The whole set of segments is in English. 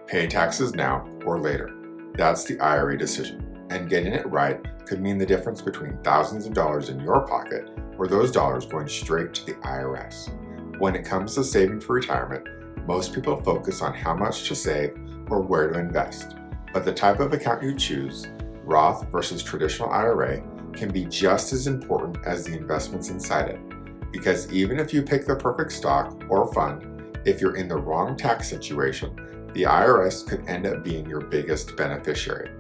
Pay taxes now or later. That's the IRA decision. And getting it right could mean the difference between thousands of dollars in your pocket or those dollars going straight to the IRS. When it comes to saving for retirement, most people focus on how much to save or where to invest. But the type of account you choose, Roth versus traditional IRA, can be just as important as the investments inside it. Because even if you pick the perfect stock or fund, if you're in the wrong tax situation, the IRS could end up being your biggest beneficiary.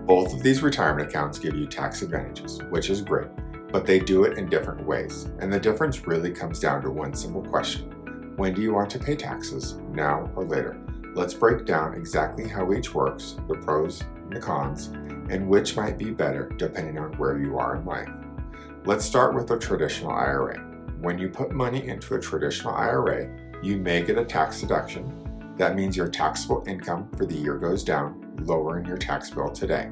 Both of these retirement accounts give you tax advantages, which is great, but they do it in different ways. And the difference really comes down to one simple question. When do you want to pay taxes, now or later? Let's break down exactly how each works, the pros and the cons, and which might be better depending on where you are in life. Let's start with a traditional IRA. When you put money into a traditional IRA, you may get a tax deduction. That means your taxable income for the year goes down, lowering your tax bill today.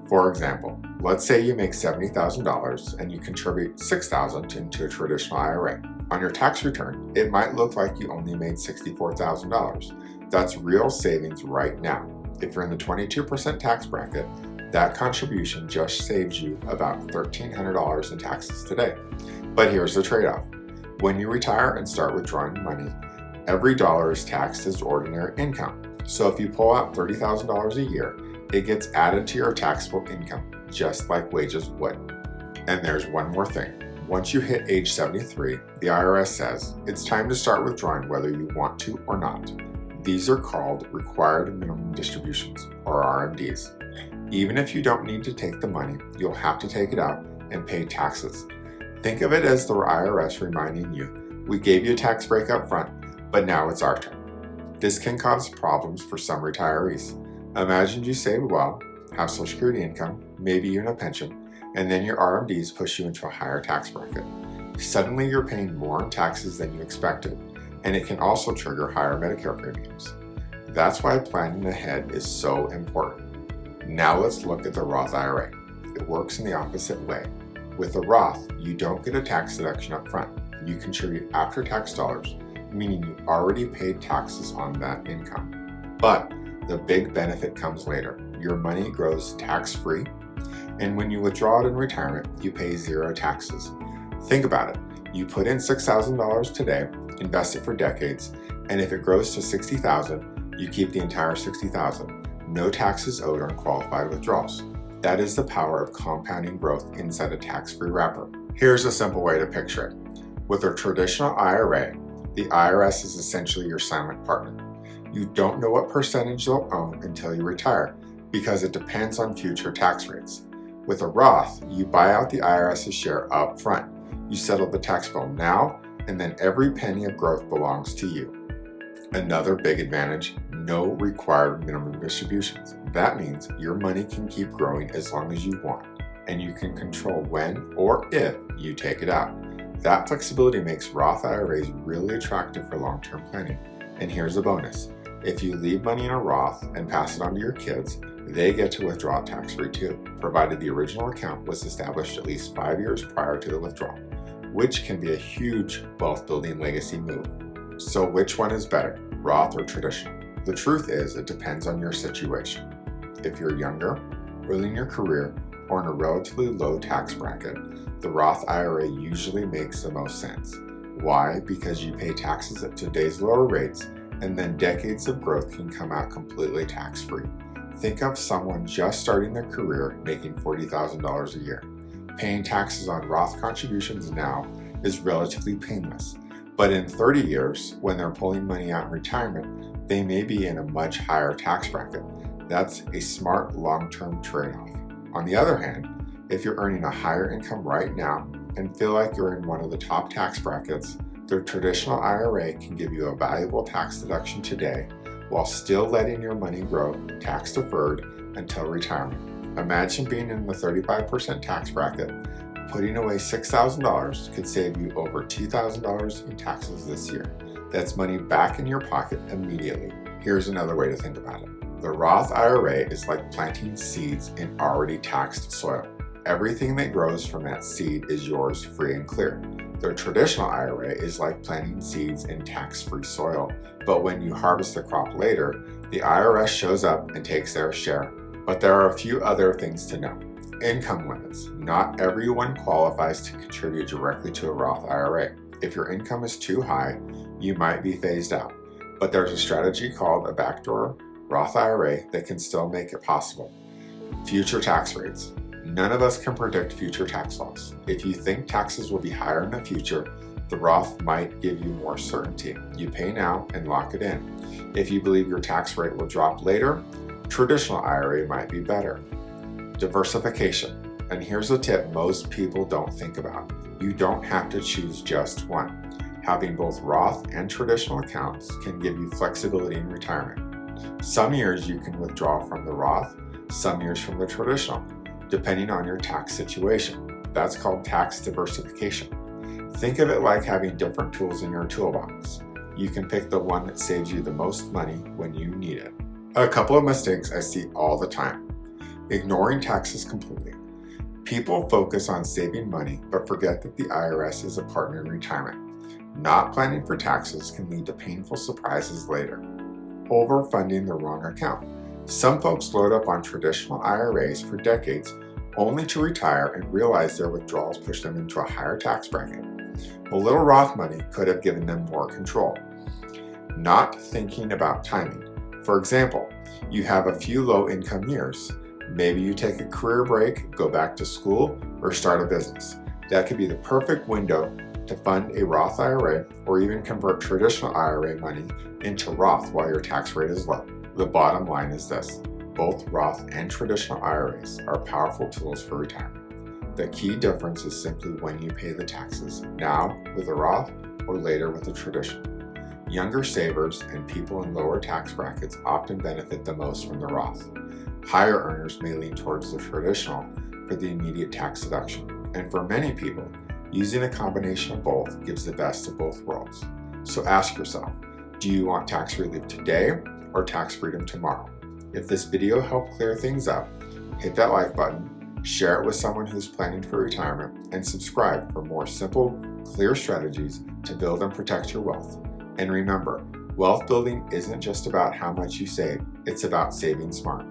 For example, let's say you make $70,000 and you contribute $6,000 into a traditional IRA. On your tax return, it might look like you only made $64,000. That's real savings right now. If you're in the 22% tax bracket, that contribution just saves you about $1,300 in taxes today. But here's the trade-off. When you retire and start withdrawing money, every dollar is taxed as ordinary income. So if you pull out $30,000 a year, it gets added to your taxable income, just like wages would. And there's one more thing. Once you hit age 73, the IRS says it's time to start withdrawing whether you want to or not. These are called required minimum distributions, or RMDs. Even if you don't need to take the money, you'll have to take it out and pay taxes. Think of it as the IRS reminding you, we gave you a tax break up front, but now it's our turn. This can cause problems for some retirees. Imagine you save well, have Social Security income, maybe even a pension, and then your RMDs push you into a higher tax bracket. Suddenly you're paying more in taxes than you expected, and it can also trigger higher Medicare premiums. That's why planning ahead is so important. Now let's look at the Roth IRA. It works in the opposite way. With the Roth, you don't get a tax deduction up front. You contribute after-tax dollars, meaning you already paid taxes on that income. But the big benefit comes later. Your money grows tax-free, and when you withdraw it in retirement, you pay zero taxes. Think about it. You put in $6,000 today, invest it for decades, and if it grows to $60,000, you keep the entire $60,000. No taxes owed on qualified withdrawals. That is the power of compounding growth inside a tax-free wrapper. Here's a simple way to picture it. With a traditional IRA, the IRS is essentially your silent partner. You don't know what percentage they'll own until you retire because it depends on future tax rates. With a Roth, you buy out the IRS's share up front. You settle the tax bill now, and then every penny of growth belongs to you. Another big advantage, no required minimum distributions. That means your money can keep growing as long as you want, and you can control when or if you take it out. That flexibility makes Roth IRAs really attractive for long-term planning. And here's a bonus. If you leave money in a Roth and pass it on to your kids, they get to withdraw tax-free too, provided the original account was established at least 5 years prior to the withdrawal, which can be a huge wealth-building legacy move. So which one is better, Roth or traditional? The truth is, it depends on your situation. If you're younger, early in your career, or in a relatively low tax bracket, the Roth IRA usually makes the most sense. Why? Because you pay taxes at today's lower rates, and then decades of growth can come out completely tax-free. Think of someone just starting their career making $40,000 a year. Paying taxes on Roth contributions now is relatively painless. But in 30 years, when they're pulling money out in retirement, they may be in a much higher tax bracket. That's a smart long-term trade-off. On the other hand, if you're earning a higher income right now and feel like you're in one of the top tax brackets, the traditional IRA can give you a valuable tax deduction today while still letting your money grow tax-deferred until retirement. Imagine being in the 35% tax bracket. Putting away $6,000 could save you over $2,000 in taxes this year. That's money back in your pocket immediately. Here's another way to think about it. The Roth IRA is like planting seeds in already taxed soil. Everything that grows from that seed is yours free and clear. The traditional IRA is like planting seeds in tax-free soil, but when you harvest the crop later, the IRS shows up and takes their share. But there are a few other things to know. Income limits. Not everyone qualifies to contribute directly to a Roth IRA. If your income is too high, you might be phased out. But there's a strategy called a backdoor Roth IRA that can still make it possible. Future tax rates. None of us can predict future tax laws. If you think taxes will be higher in the future, the Roth might give you more certainty. You pay now and lock it in. If you believe your tax rate will drop later, traditional IRA might be better. Diversification. And here's a tip most people don't think about. You don't have to choose just one. Having both Roth and traditional accounts can give you flexibility in retirement. Some years you can withdraw from the Roth, some years from the traditional, depending on your tax situation. That's called tax diversification. Think of it like having different tools in your toolbox. You can pick the one that saves you the most money when you need it. A couple of mistakes I see all the time. Ignoring taxes completely. People focus on saving money but forget that the IRS is a partner in retirement. Not planning for taxes can lead to painful surprises later. Overfunding the wrong account. Some folks load up on traditional IRAs for decades only to retire and realize their withdrawals push them into a higher tax bracket. A little Roth money could have given them more control. Not thinking about timing. For example, you have a few low-income years. Maybe you take a career break, go back to school, or start a business. That could be the perfect window to fund a Roth IRA or even convert traditional IRA money into Roth while your tax rate is low. The bottom line is this: both Roth and traditional IRAs are powerful tools for retirement. The key difference is simply when you pay the taxes, now with a Roth or later with a traditional. Younger savers and people in lower tax brackets often benefit the most from the Roth. Higher earners may lean towards the traditional for the immediate tax deduction. And for many people, using a combination of both gives the best of both worlds. So ask yourself, do you want tax relief today or tax freedom tomorrow? If this video helped clear things up, hit that like button, share it with someone who's planning for retirement, and subscribe for more simple, clear strategies to build and protect your wealth. And remember, wealth building isn't just about how much you save, it's about saving smart.